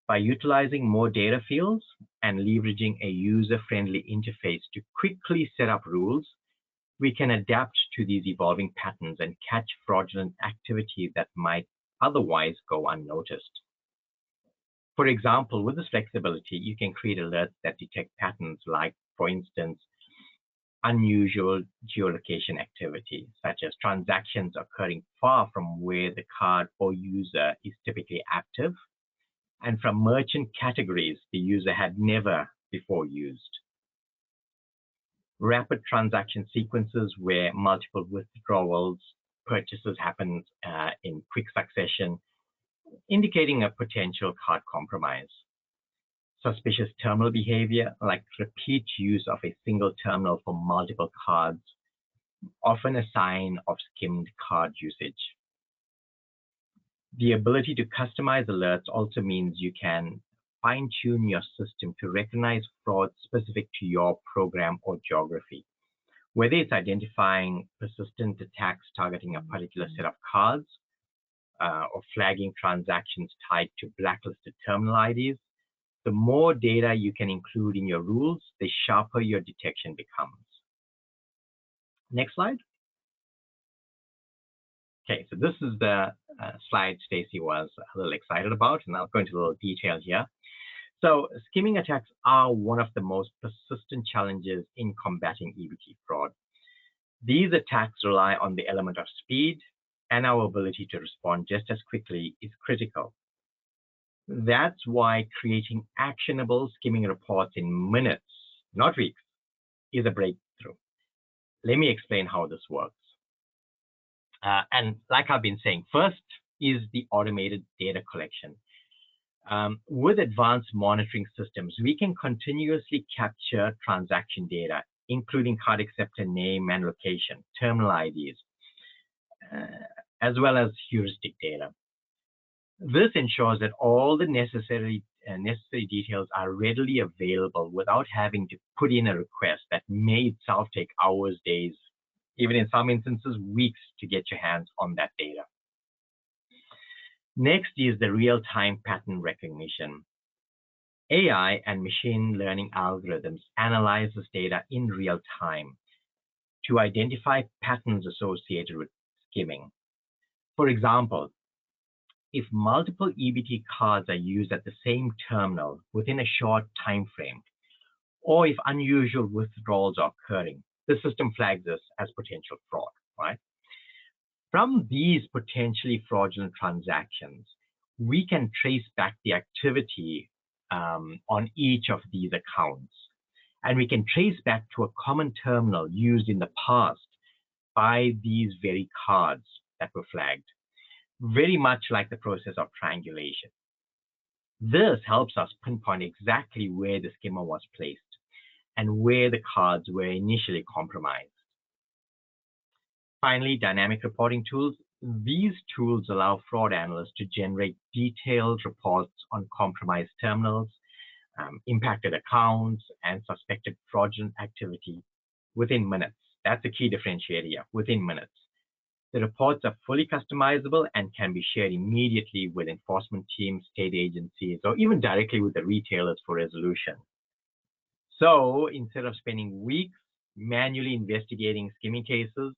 By utilizing more data fields and leveraging a user-friendly interface to quickly set up rules, we can adapt to these evolving patterns and catch fraudulent activity that might otherwise go unnoticed. For example, with this flexibility, you can create alerts that detect patterns like, for instance, unusual geolocation activity, such as transactions occurring far from where the card or user is typically active, and from merchant categories the user had never before used. Rapid transaction sequences where multiple withdrawals, purchases happen in quick succession, indicating a potential card compromise. Suspicious terminal behavior, like repeat use of a single terminal for multiple cards, often a sign of skimmed card usage. The ability to customize alerts also means you can fine-tune your system to recognize fraud specific to your program or geography. Whether it's identifying persistent attacks targeting a particular set of cards, or flagging transactions tied to blacklisted terminal IDs, the more data you can include in your rules, the sharper your detection becomes. Next slide. Okay, so this is the slide Stacy was a little excited about, and I'll go into a little detail here. So skimming attacks are one of the most persistent challenges in combating EBT fraud. These attacks rely on the element of speed, and our ability to respond just as quickly is critical. That's why creating actionable skimming reports in minutes, not weeks, is a breakthrough. Let me explain how this works. And like I've been saying, first is the automated data collection. With advanced monitoring systems, we can continuously capture transaction data, including card acceptor name and location, terminal IDs, as well as heuristic data. This ensures that all the necessary details are readily available without having to put in a request that may itself take hours, days, even in some instances, weeks to get your hands on that data. Next is the real-time pattern recognition. AI and machine learning algorithms analyze this data in real time to identify patterns associated with skimming. For example, if multiple EBT cards are used at the same terminal within a short time frame, or if unusual withdrawals are occurring, the system flags this as potential fraud, right? From these potentially fraudulent transactions, we can trace back the activity on each of these accounts. And we can trace back to a common terminal used in the past by these very cards that were flagged, very much like the process of triangulation. This helps us pinpoint exactly where the skimmer was placed and where the cards were initially compromised. Finally, dynamic reporting tools. These tools allow fraud analysts to generate detailed reports on compromised terminals, impacted accounts, and suspected fraudulent activity within minutes. That's a key differentiator here, within minutes. The reports are fully customizable and can be shared immediately with enforcement teams, state agencies, or even directly with the retailers for resolution. So instead of spending weeks manually investigating skimming cases,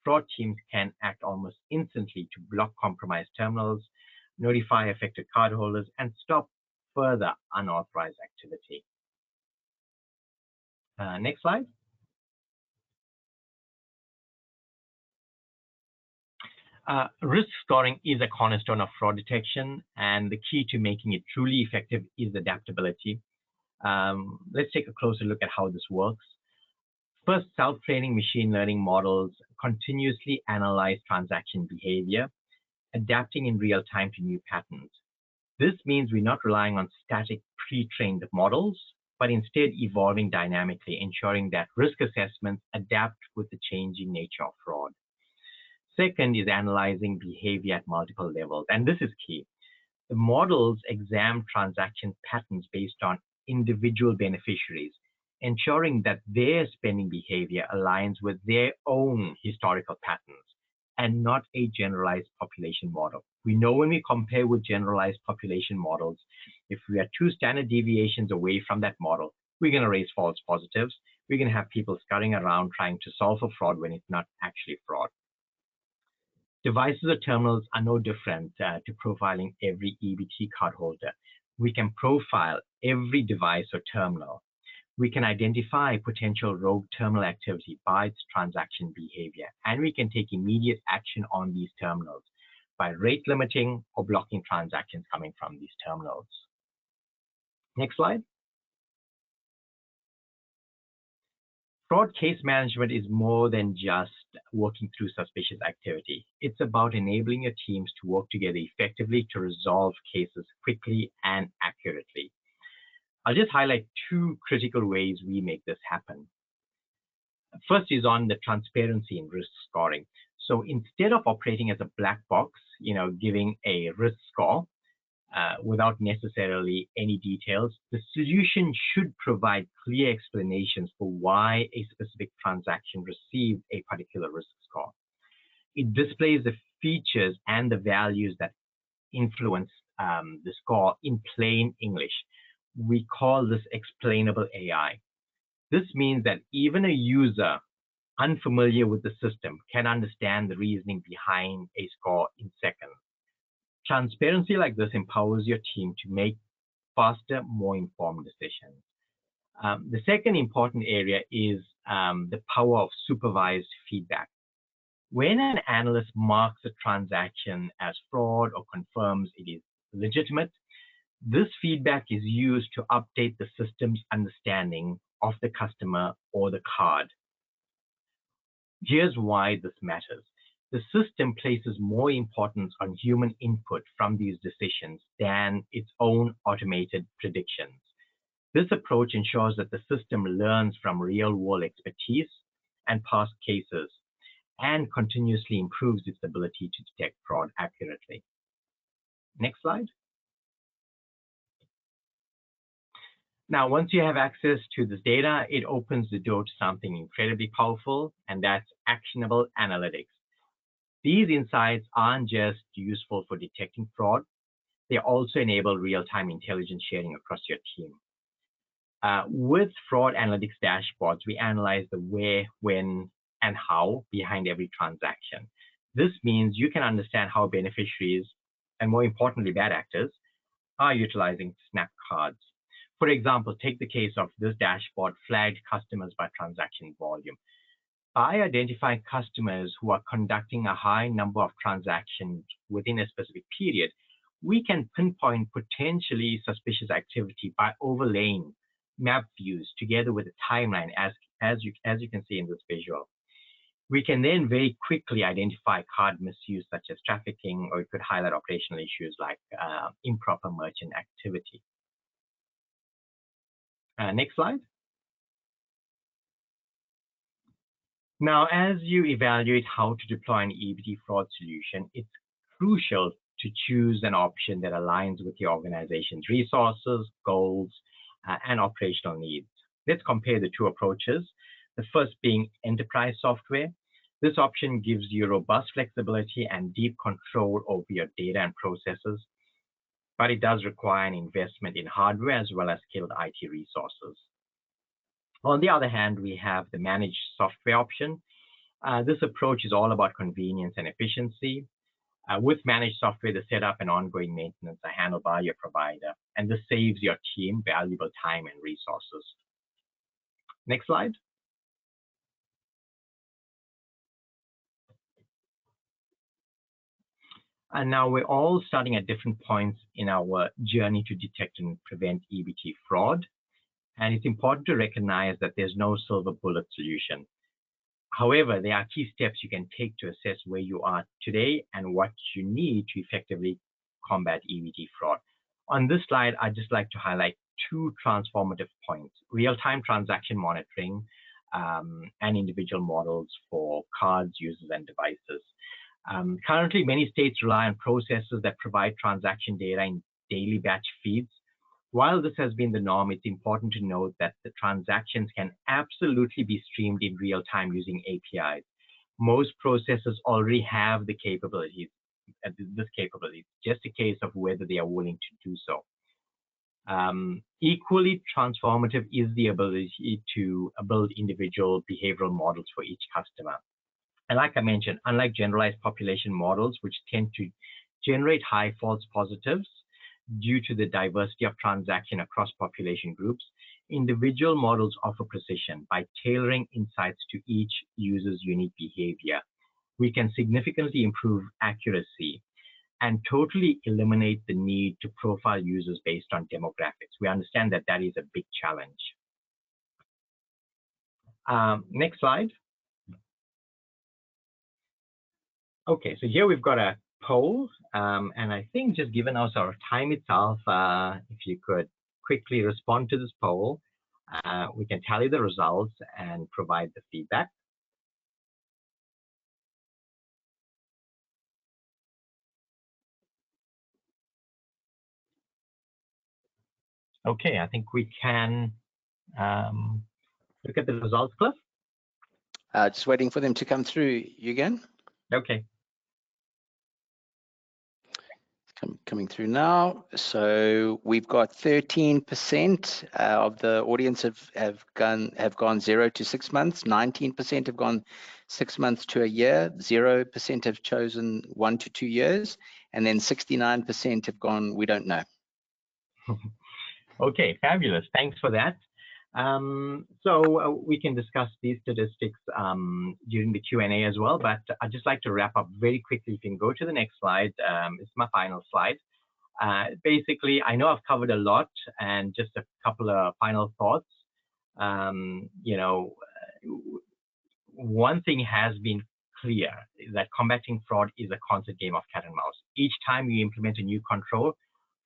fraud teams can act almost instantly to block compromised terminals, notify affected cardholders, and stop further unauthorized activity. Next slide. Risk scoring is a cornerstone of fraud detection, and the key to making it truly effective is adaptability. Let's take a closer look at how this works. First, self-training machine learning models continuously analyze transaction behavior, adapting in real time to new patterns. This means we're not relying on static pre-trained models, but instead evolving dynamically, ensuring that risk assessments adapt with the changing nature of fraud. Second is analyzing behavior at multiple levels, and this is key. The models examine transaction patterns based on individual beneficiaries, ensuring that their spending behavior aligns with their own historical patterns and not a generalized population model. We know when we compare with generalized population models, if we are 2 standard deviations away from that model, we're going to raise false positives. We're going to have people scurrying around trying to solve a fraud when it's not actually fraud. Devices or terminals are no different to profiling every EBT cardholder. We can profile every device or terminal. We can identify potential rogue terminal activity by its transaction behavior, and we can take immediate action on these terminals by rate limiting or blocking transactions coming from these terminals. Next slide. Fraud case management is more than just working through suspicious activity. It's about enabling your teams to work together effectively to resolve cases quickly and accurately. I'll just highlight 2 critical ways we make this happen. First is on the transparency in risk scoring. So instead of operating as a black box, giving a risk score without necessarily any details, the solution should provide clear explanations for why a specific transaction received a particular risk score. It displays the features and the values that influence the score in plain English. We call this explainable AI. This means that even a user unfamiliar with the system can understand the reasoning behind a score in seconds. Transparency like this empowers your team to make faster, more informed decisions. The second important area is the power of supervised feedback. When an analyst marks a transaction as fraud or confirms it is legitimate, this feedback is used to update the system's understanding of the customer or the card. Here's why this matters. The system places more importance on human input from these decisions than its own automated predictions. This approach ensures that the system learns from real-world expertise and past cases and continuously improves its ability to detect fraud accurately. Next slide. Now, once you have access to this data, it opens the door to something incredibly powerful, and that's actionable analytics. These insights aren't just useful for detecting fraud, they also enable real-time intelligence sharing across your team. With fraud analytics dashboards, we analyze the where, when, and how behind every transaction. This means you can understand how beneficiaries, and more importantly, bad actors, are utilizing Snap cards. For example, take the case of this dashboard flagged customers by transaction volume. By identifying customers who are conducting a high number of transactions within a specific period, we can pinpoint potentially suspicious activity by overlaying map views together with a timeline, as you can see in this visual. We can then very quickly identify card misuse such as trafficking, or it could highlight operational issues like improper merchant activity. Next slide. Now, as you evaluate how to deploy an EBT fraud solution, it's crucial to choose an option that aligns with your organization's resources, goals, and operational needs. Let's compare the two approaches. The first being enterprise software. This option gives you robust flexibility and deep control over your data and processes, but it does require an investment in hardware as well as skilled IT resources. On the other hand, we have the managed software option. This approach is all about convenience and efficiency. With managed software, the setup and ongoing maintenance are handled by your provider, and this saves your team valuable time and resources. Next slide. And now we're all starting at different points in our journey to detect and prevent EBT fraud. And it's important to recognize that there's no silver bullet solution. However, there are key steps you can take to assess where you are today and what you need to effectively combat EBT fraud. On this slide, I'd just like to highlight two transformative points: real-time transaction monitoring and individual models for cards, users, and devices. Currently, many states rely on processors that provide transaction data in daily batch feeds. While this has been the norm, it's important to note that the transactions can absolutely be streamed in real time using APIs. Most processors already have the capabilities, just a case of whether they are willing to do so. Equally transformative is the ability to build individual behavioral models for each customer. And like I mentioned, unlike generalized population models, which tend to generate high false positives due to the diversity of transaction across population groups, individual models offer precision. By tailoring insights to each user's unique behavior, we can significantly improve accuracy and totally eliminate the need to profile users based on demographics. We understand that that is a big challenge. Next slide. Okay, so here we've got a poll, and I think just given us our time itself, if you could quickly respond to this poll, we can tally the results and provide the feedback. Okay, I think we can look at the results, Cliff. Just waiting for them to come through, Eugen. Okay. Coming through now. So we've got 13% of the audience have gone 0 to 6 months. 19% have gone 6 months to a year. 0% have chosen 1 to 2 years, and then 69% have gone we don't know. Okay, fabulous. Thanks for that. So we can discuss these statistics during the Q&A as well, but I'd just like to wrap up very quickly. If you can go to the next slide. It's my final slide. Basically, I know I've covered a lot, and just a couple of final thoughts. You know, one thing has been clear is that combating fraud is a constant game of cat and mouse. Each time you implement a new control,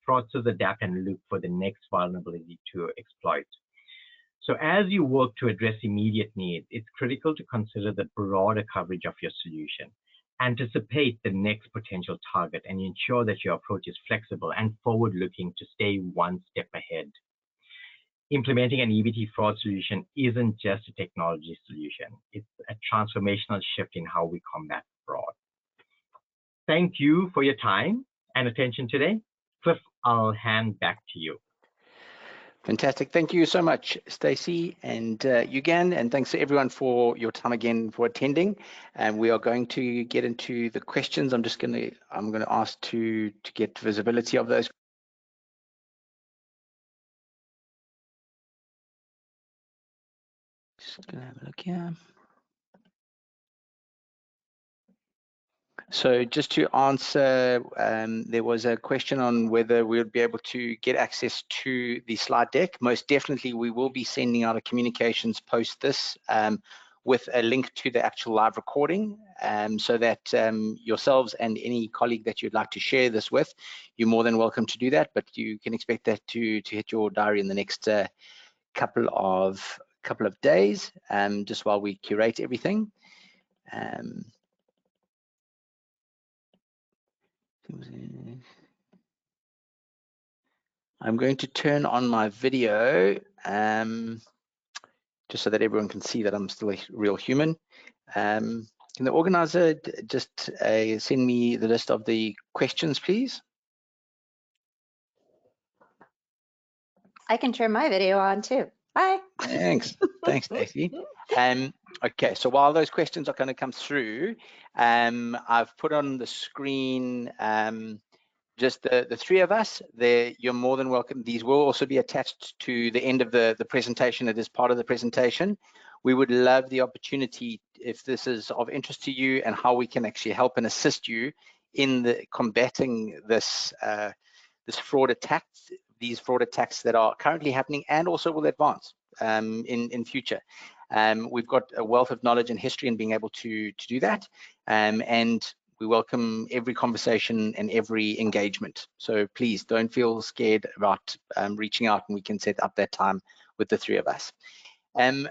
fraudsters adapt and look for the next vulnerability to exploit. So as you work to address immediate needs, it's critical to consider the broader coverage of your solution. Anticipate the next potential target and ensure that your approach is flexible and forward-looking to stay one step ahead. Implementing an EBT fraud solution isn't just a technology solution. It's a transformational shift in how we combat fraud. thank you for your time and attention today. Cliff, I'll hand back to you. Fantastic. Thank you so much, Stacey and Yugan, and thanks to everyone for your time again for attending. And we are going to get into the questions. I'm going to ask to get visibility of those. Just going to have a look here. So just to answer, there was a question on whether we would be able to get access to the slide deck. Most definitely, we will be sending out a communications post this with a link to the actual live recording, so that yourselves and any colleague that you'd like to share this with, you're more than welcome to do that, but you can expect that to hit your diary in the next couple of days, just while we curate everything. I'm going to turn on my video just so that everyone can see that I'm still a real human. Can the organizer just send me the list of the questions, please? I can turn my video on too. Hi. Thanks. Thanks, Stacey. Okay, so while those questions are going to come through, I've put on the screen just the three of us. You're more than welcome. These will also be attached to the end of the presentation. It is part of the presentation. We would love the opportunity, if this is of interest to you, and how we can actually help and assist you in combating this fraud attack, these fraud attacks that are currently happening and also will advance in future. We've got a wealth of knowledge and history in being able to do that, and we welcome every conversation and every engagement. So please don't feel scared about reaching out, and we can set up that time with the three of us.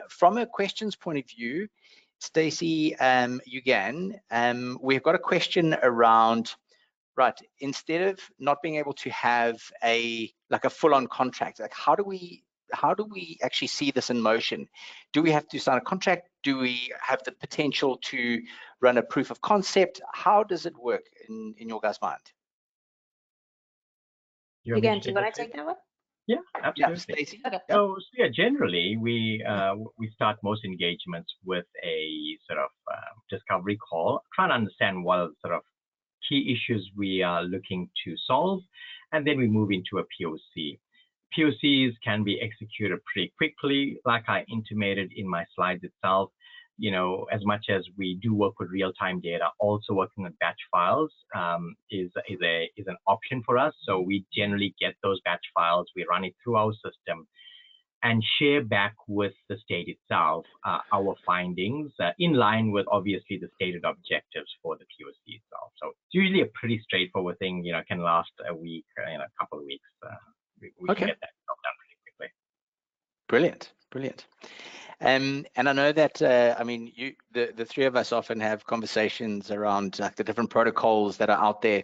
From a questions point of view, Stacey, Yugan, we've got a question around, right, instead of not being able to have a full-on contract, like how do we actually see this in motion? Do we have to sign a contract? Do we have the potential to run a proof of concept? How does it work in your guys' mind? Again, do you want to take that one? Yeah, absolutely. Yeah, Stacey. Okay. So yeah, generally we start most engagements with a sort of discovery call, trying to understand what are the sort of key issues we are looking to solve, and then we move into a POC. POCs can be executed pretty quickly, like I intimated in my slides itself. You know, as much as we do work with real-time data, also working on batch files is an option for us. So we generally get those batch files, we run it through our system, and share back with the state itself our findings in line with obviously the stated objectives for the POC itself. So it's usually a pretty straightforward thing. You know, can last a week, a couple of weeks. We Okay. can get that job done pretty quickly. Brilliant, brilliant. And I know that I mean, the three of us often have conversations around like the different protocols that are out there.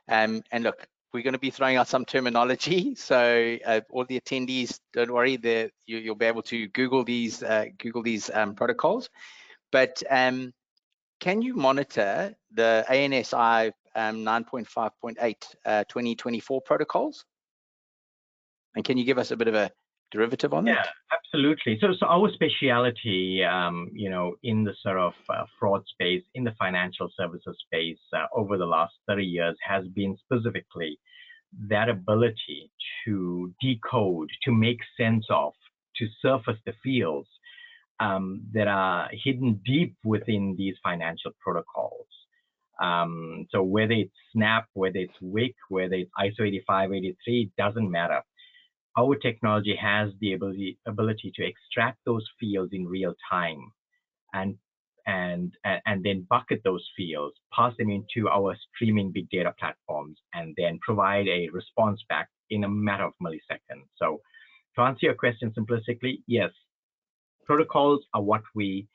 And look, we're going to be throwing out some terminology, so all the attendees, don't worry, you'll be able to Google these protocols. But can you monitor the ANSI 9.5.8 2024 protocols? And can you give us a bit of a derivative on that? Yeah, absolutely. So our speciality, you know, in the sort of fraud space, in the financial services space, over the last 30 years has been specifically that ability to decode, to make sense of, to surface the fields that are hidden deep within these financial protocols. So whether it's SNAP, whether it's WIC, whether it's ISO 8583, doesn't matter. Our technology has the ability to extract those fields in real time and then bucket those fields, pass them into our streaming big data platforms, and then provide a response back in a matter of milliseconds. So to answer your question simplistically, yes, protocols are what we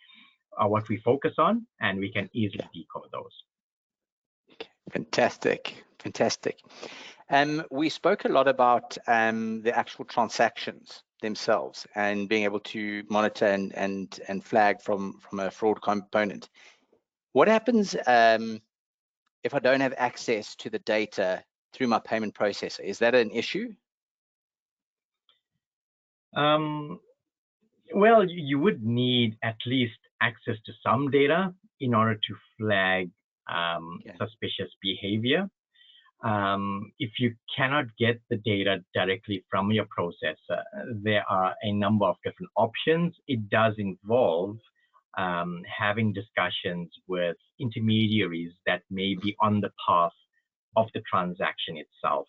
focus on, and we can easily decode those. Fantastic, fantastic. We spoke a lot about the actual transactions themselves and being able to monitor and flag from a fraud component. What happens if I don't have access to the data through my payment processor? Is that an issue? Well, you would need at least access to some data in order to flag suspicious behavior. If you cannot get the data directly from your processor, there are a number of different options. It does involve having discussions with intermediaries that may be on the path of the transaction itself.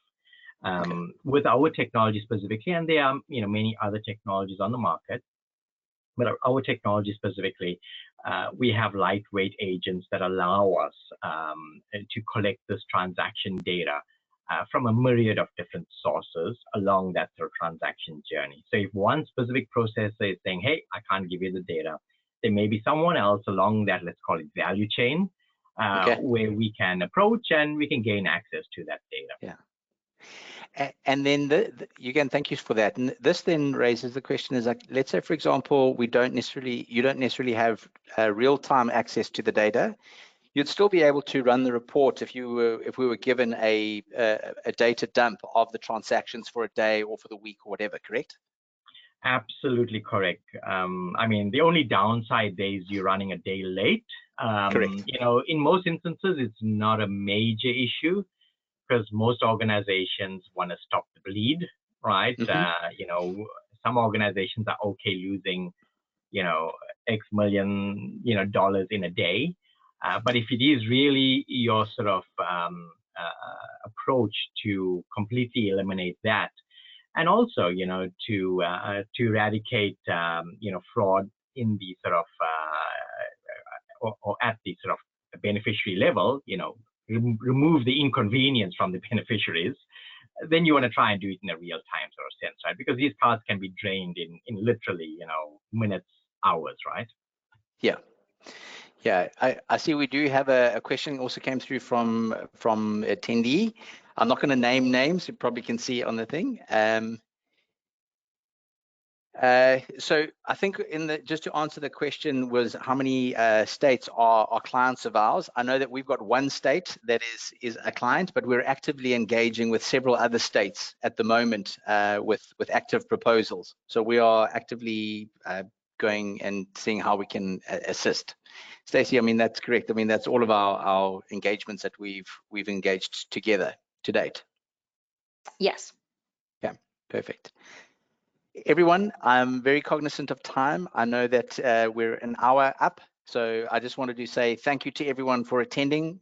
With our technology specifically, and there are many other technologies on the market, but our technology specifically, we have lightweight agents that allow us to collect this transaction data from a myriad of different sources along that sort of transaction journey. So if one specific processor is saying, hey, I can't give you the data, there may be someone else along that, let's call it value chain, where we can approach and we can gain access to that data. Yeah. And then again, thank you for that. And this then raises the question is, like, let's say, for example, you don't necessarily have real-time access to the data. You'd still be able to run the report if we were given a data dump of the transactions for a day or for the week or whatever, correct? Absolutely correct. I mean, the only downside there is you're running a day late. Correct. In most instances, it's not a major issue, because most organizations want to stop the bleed, right? Some organizations are okay losing, X million, dollars in a day. But if it is really your sort of approach to completely eliminate that, and also, to eradicate, fraud in the sort of, or at the sort of beneficiary level, remove the inconvenience from the beneficiaries, then you want to try and do it in a real-time sort of sense, right? Because these cards can be drained in literally, minutes, hours, right? Yeah. Yeah, I see we do have a question also came through from attendee. I'm not going to name names. You probably can see it on the thing. So I think just to answer the question was how many states are clients of ours. I know that we've got one state that is a client, but we're actively engaging with several other states at the moment with active proposals. So we are actively going and seeing how we can assist. Stacey, I mean, that's correct. I mean, that's all of our engagements that we've engaged together to date. Yes. Yeah, perfect. Everyone, I'm very cognizant of time. I know that we're an hour up, so I just wanted to say thank you to everyone for attending.